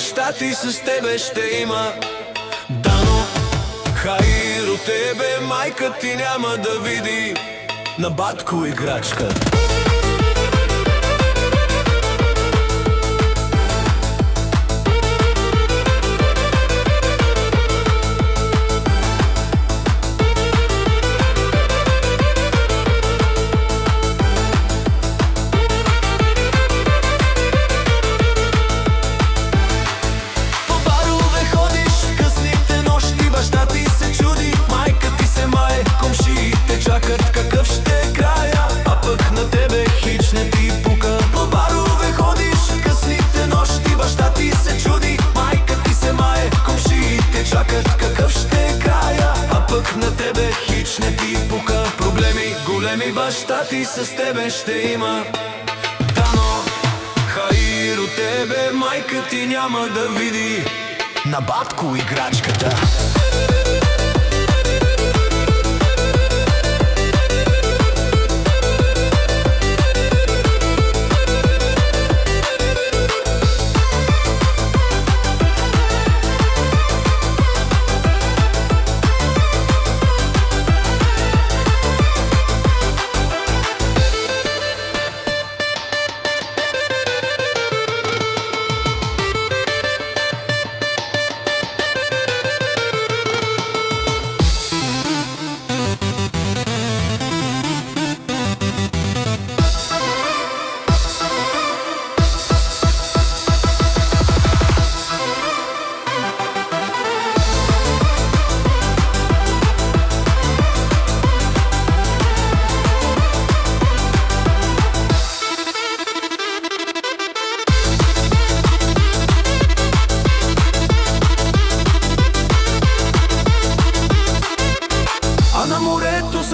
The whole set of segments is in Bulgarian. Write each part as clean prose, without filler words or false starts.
баща ти с тебе ще има. Дано, Хаиро, тебе майка ти няма да види. На батко играчка. Какъв ще е края, а пък на тебе хич не ти пука. По барове ходиш късните нощи, баща ти се чуди, майка ти се мае, комшиите чакат какъв ще е края, а пък на тебе хич не ти пука. Проблеми големи баща ти с тебе ще има. Дано, Хаиро, тебе майка ти няма да види. На батко играчката.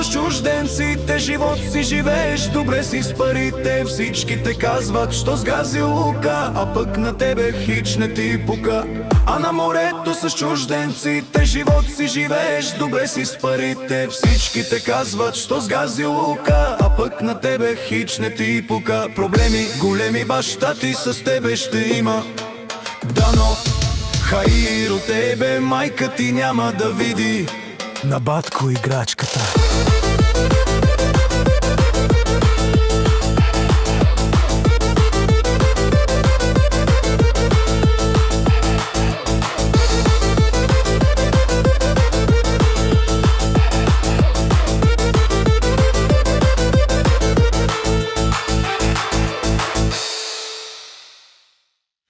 С чужденците живот си живееш, добре си с парите. Всички те казват, що сгази лука, а пък на тебе хич не ти пука. А на морето с чужденците живот си живееш, добре си с парите. Всички те казват, що сгази лука, а пък на тебе хич не ти пука. Проблеми големи баща ти с тебе ще има. Дано, Хаиро, тебе майка ти няма да види. На батко играчката.